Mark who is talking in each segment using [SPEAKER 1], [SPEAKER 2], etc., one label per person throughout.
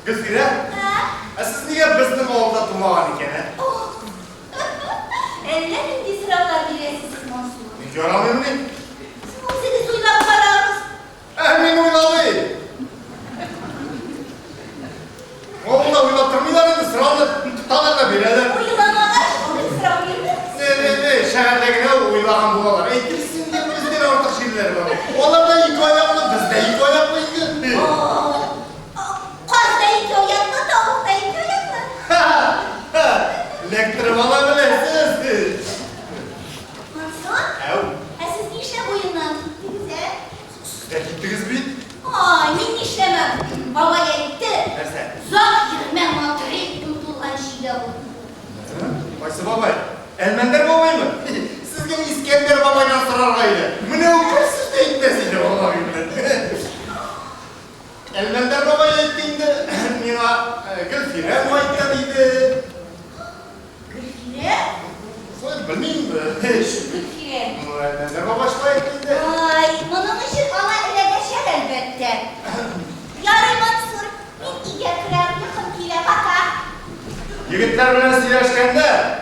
[SPEAKER 1] Gülfire, siz niye bizim oğulda dumağın ikene?
[SPEAKER 2] Eller indi sıralar bilesiz Mansur.
[SPEAKER 1] Yaramıyorum ne?
[SPEAKER 2] Sizi suyla kararız.
[SPEAKER 1] Emin uyladı. Oğulda uylatırmıyorlar idi, sıralı tutarlar bileler.
[SPEAKER 2] O yılanalar şimdi sıra girdi.
[SPEAKER 1] Ne, şehirdekine uylayan bunalar. Eğitirsin diye bizden ortak şeyler var. Onlar da ilk ayaklı, biz de ilk ayaklıydı.
[SPEAKER 2] Kaz da iki oyaklı, tavuk da iki oyaklı.
[SPEAKER 1] Lektörüm alabilirsiniz.
[SPEAKER 2] Mansur, siz ne işle bu yıldan gittiniz he?
[SPEAKER 1] Siz de gittiniz bir.
[SPEAKER 2] Ay, ben işlemem. Baba gitti.
[SPEAKER 1] Nerede?
[SPEAKER 2] Zat girmem matrik tutulan şeyde bu.
[SPEAKER 1] Baysı babay, Elmender babay mı? Sizge İskender babayla sarargaydı. Mine okursuz da gitmesiydi babay. Elmender babaya ettiğinde Mina Gülfire muayitladıydı.
[SPEAKER 2] Gülfire?
[SPEAKER 1] Soy bilmeyeyim mi?
[SPEAKER 2] Gülfire.
[SPEAKER 1] Elmender baba şuna ettiğinde.
[SPEAKER 2] Ay, bunun ışık ama ele geçer elbette. Yarın Mansur, ben iyi kırar yakın kire baka.
[SPEAKER 1] Yigitler bilen sileşkende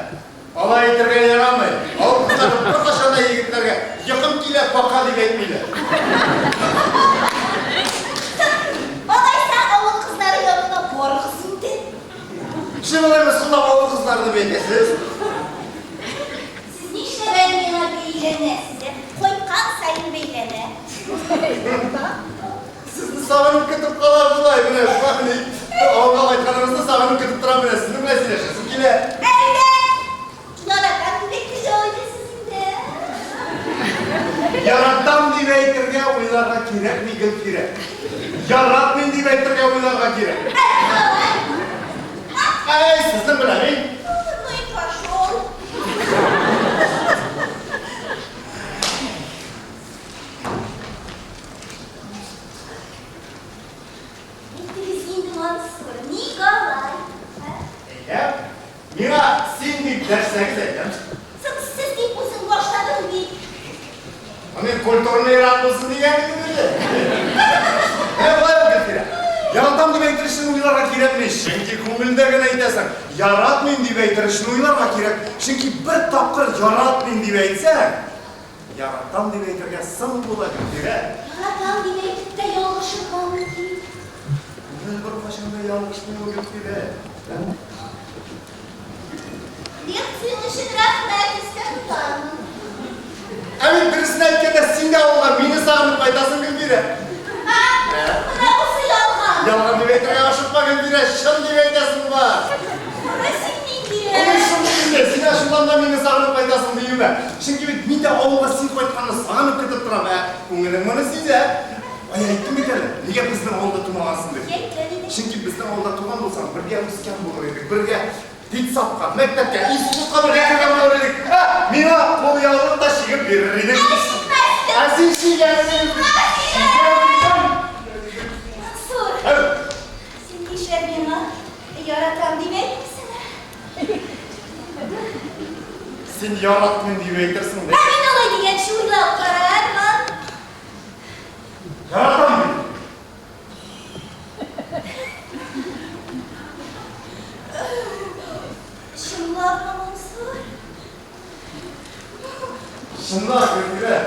[SPEAKER 1] alay etirgen yaramay. Al kızlar bir kaşanda yigitlerge yakın kile baka diye etmeyle.
[SPEAKER 2] Olaysa avul kızları yanında korkusun de.
[SPEAKER 1] Şimdi olaymışsın da oğul kızlarını beklesiz.
[SPEAKER 2] Siz ne işle vermiyorlar beylerine size? Koy kalk sayın beylerine.
[SPEAKER 1] Sizni savanıp kıtıp kalardılar bile. Oğul aytlarınızda savanıp kıtıp duran bile. Sizin bile sileşirsin kile.
[SPEAKER 2] Evet. Yaradan bekliyor öyle sizin de.
[SPEAKER 1] Yarattam diye etirge uylarga kirek mi Gülfire? Yaratmayın diye etirge uylarga kirek. Ay sizin bile mi?
[SPEAKER 2] Muy kaşol. Bittiniz indi Mansur. Ni galay.
[SPEAKER 1] Ya, Mina şimdi dersek dedim.
[SPEAKER 2] Siz deyip uzun başladın bir.
[SPEAKER 1] Hani kulturunu yaratmasın diye mi dedi? Ne var Gülfire? Yaratam diye etirişini uylarga kirekmiş. Çünkü kumildegine itesen, yaratmayın diye etirişini uylarga kirek. Çünkü bir tapkır yaratmayın diye etsen, yaratam diye etirge sın bula Gülfire.
[SPEAKER 2] Yaradan dinleyip de yanlışlık kaldı ki.
[SPEAKER 1] Bunun bir başında yanlış mı o Gülfire?
[SPEAKER 2] Diyaksın için rahmet istemiyorum.
[SPEAKER 1] Evet birisine etkede sinde onlar, beni sağınıp faydasın Gülfire.
[SPEAKER 2] Ha? Buna bu yalgan.
[SPEAKER 1] Yalan diye etirge aşıkma Gülfire, şın diye etesin var.
[SPEAKER 2] Resim diye.
[SPEAKER 1] Onun şunu dinle, sine şundan da beni sağınıp faydasın diyeyim ben. Çünkü bir de oğulga sin koytkanı sağınıp kıtıp duram ha. Bunların bana size. Ay ayıttım bir tane, niye bizden oğulda tuğmansın dedi.
[SPEAKER 2] Yekleri de.
[SPEAKER 1] Çünkü bizden oğulda tuğman olsan, birge müsken bulur edik, birge dit sapka, mektepke, institutka bir reklam olur edik. Ha, mina bol yavrum da şiir verir edik. Asin şiir gelsin.
[SPEAKER 2] Mansur.
[SPEAKER 1] Evet.
[SPEAKER 2] Senin işler bana. Yaratan demek misin?
[SPEAKER 1] Sen yarattın diye eğitirsin de.
[SPEAKER 2] Emin olaydı genç uyla karar lan.
[SPEAKER 1] Yaratan mı?
[SPEAKER 2] Şunlarla Mansur.
[SPEAKER 1] Şunlar Gülfire.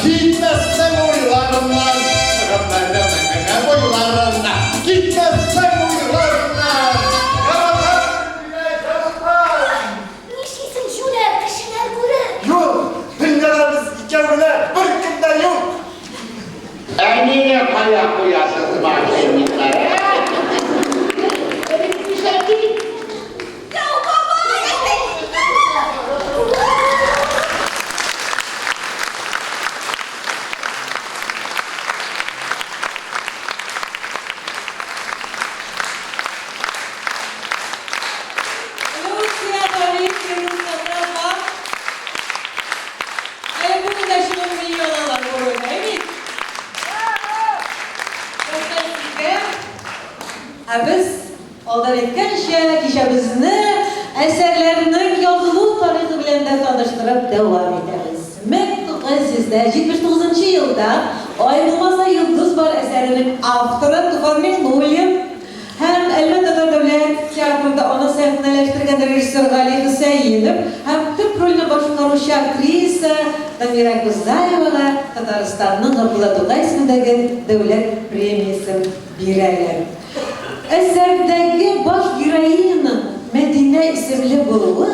[SPEAKER 1] Gitmezsen uylarına,
[SPEAKER 3] kişimizni eserlerinin yolculuğu tarihi bilen de tanıştırıp devam ederiz. Mektup Aziz'de 79. yılda Ayrılmazsa Yıldız var eserinin avtörü Tufan William hem elbette de devlet tiyatroda onu sahneleştirgen rejissör Gali Hüseyinov hem Türk rolünü başkaruş aktrisa Damira Güzayevaga Tataristan'ın Abdullah Tugay ismindeki devlet premiyası bireyler. Eserdeki baş giroyinin Medine isimli buluğu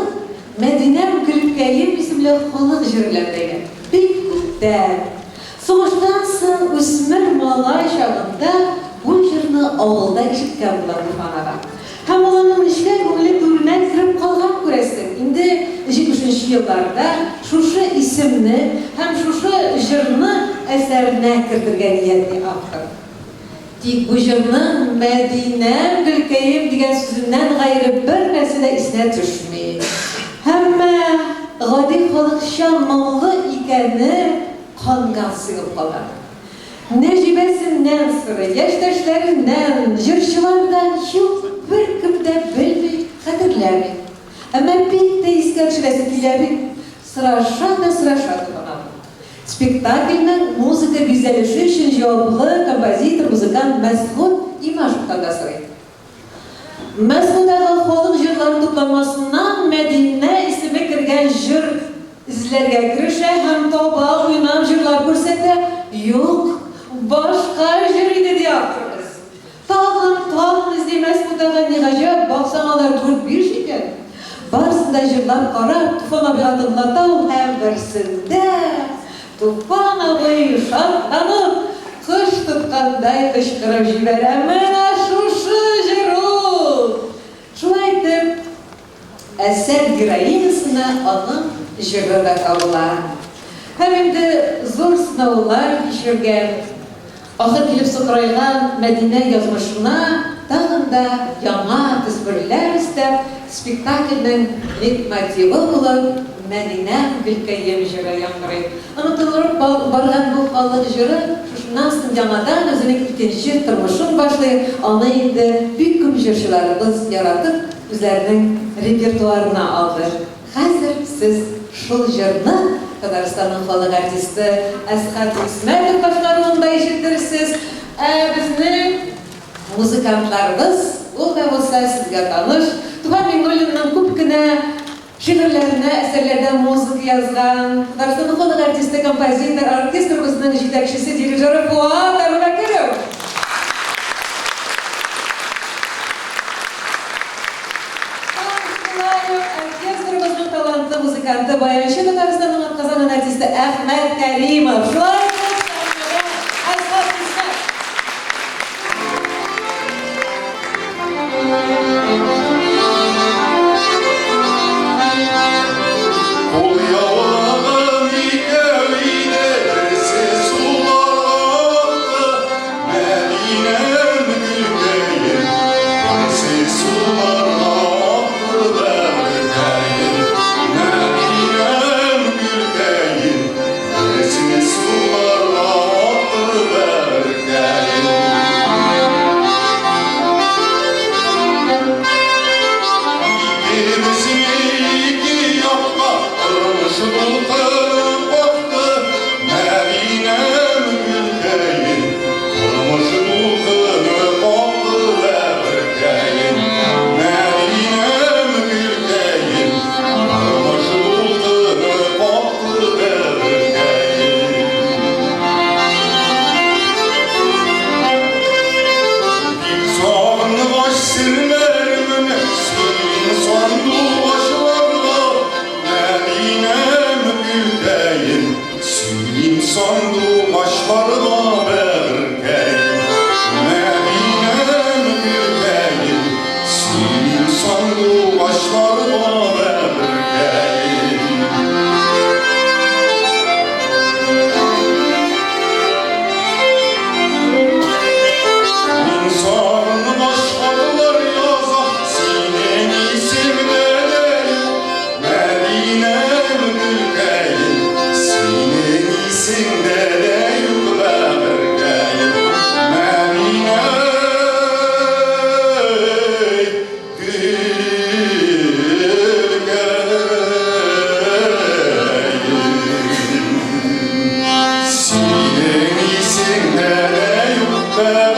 [SPEAKER 3] Medine Gülkayım isimli halk jürilerindeki bir kutlar. Soğuştan soň ösmür malay çağında bu jırını avulda işitken bulan Tufan'a. Hem olanın işgal köngüli türüne kirip kalgan köresin. Indi 73 yıllarda şuşu isimni hem şuşu jırını eserine kirdirgen yedi aktır. Tik bu jırını Medine Gülkayım degan sözünden gayrı bir narsa da isine düşmeydi. Hemme gadi halk şanmalı ikeni kangan sığıp kalan. Necibesinden sonra, yaştaşlarından, jırşılardan hiç bir kimde bilmeyi hatırlamıyor. Ama pek de iskarçılası kilebi sıraşan bana. Spektaklinin müzika güzelleşi için cevaplı kompozitör, muzikant Mesut İmaşık'tan da sıraydı. Mesut'a halk jırların toplamasından Medine ismi kirgen jır izlerge kirişe hem toba uynam jırlar kursette yok başka jüri dedi yaptırız. Tağın izlemez bu dağa ne gacap baksanalar dur bir şeker. Barsında jırlar karar Tufan abi adımlata hem versində Tufan abi şartlanıp kış tutkanday kışkırıp jiberemene şuşu jırul. Şuaydı eser giroyinasına onun jırıda kalılar. Hem de zor sınavlar geçirgen, ahır kilip sokuraylan Medine yazmışına dağında yana tezbirler istep spektaklinin leitmotivi olup Medine Gülkayım jırı yankıraydı. Anlatılırıp bargan bu halk jırı şuşundan soň yanadan özünün ikinci tırmışın başlayıp ana indi büyük küm jırşılarımız yaratıp üzerinin repertuarına aldı. Hazır siz şul jırını Tataristan'ın halk artisti Ashat İsmetov başkaruunda işittirsiz. Bizning muzikantlarımız, o da olsa sizga tanış. Tufan Mingul'un ko'pgina şiirlerini, eserlerden müzik yazgan. Tataristan'ın halk artisti, kompozitör, orkestrimizning yetakchisi, dirijori Fuat Abubakirov. Orkestrimizning talantli muzikanti, bayanchi Tataristan'ın Qozon artisti Ahmet Karimov.
[SPEAKER 4] Sular
[SPEAKER 1] Senin isinde de yok be.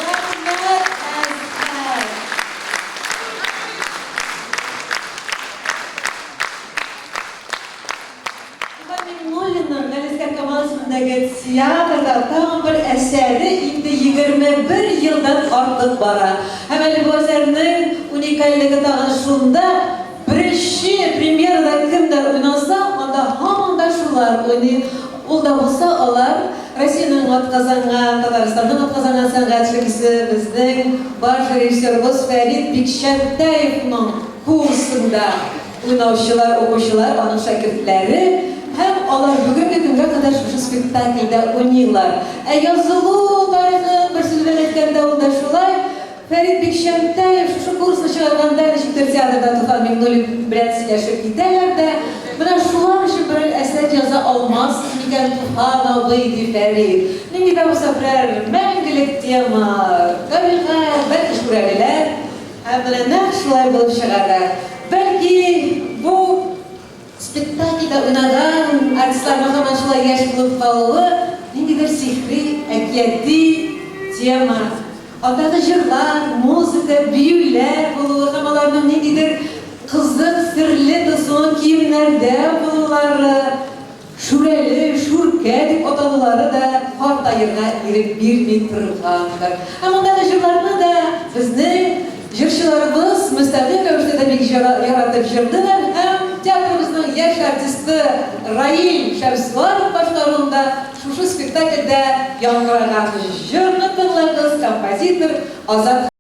[SPEAKER 3] Rahmet Ezber. Nolinin Galisker Kamal ismindeki tiyatrda tam bir eseri indi 21 yıldan artık bara. Hemen bu eserinin unikalliği da şunda birinci premierada kimler oynasa onda hamında şular oynuyor. Ol da olsa olar Rusya'nın atkazanan, Tataristan'ın atkazanan sanatçısı bizning baş rejissörümüz Ferit Bikşentayev'nin kursunda oynayışçılar, okuşular, onun şagirdleri hem onlar bugünkü güne kadar şu spektaklde oynuyorlar. Yazılı tarixin bir sözüyle etkende oldu şulay. Ferit Bikşentayev şu kursunu çıkarganda Neşiktir Tiyatrda Tufan Memnuli bilen sileşip giderler de buna şular için bir eser yaza olmaz. Niken Tufan ağabeydi Ferit. Nindi de bu sefer mengilik diyemar. Kabilga belki şuraliler. Hem bile ne şulay bulup çıkarlar. Belki bu spektaklde oynanan artistlarına hemen şulay yaş bulup kalığı nindidir sihri, ekiyeti diyemar. Onda da jırlar, müzika, büyüler bulur, hamalarının nedir? Kızlık, sırlı, tısın kiyimlerde bulurlar. Şureli, şurket, otalıları da farklı yerine girip bir mitrıkandır. Ama onda da jırlarını da bizning jırşılarımız müstəqil rəvişdə bir yaratıb jırdılar. Hem tiyatrımızın yaş artisti Rail Şəmsvarov başlarında şu spektaklde yankılanan jırını tınladınız kompozitor Azat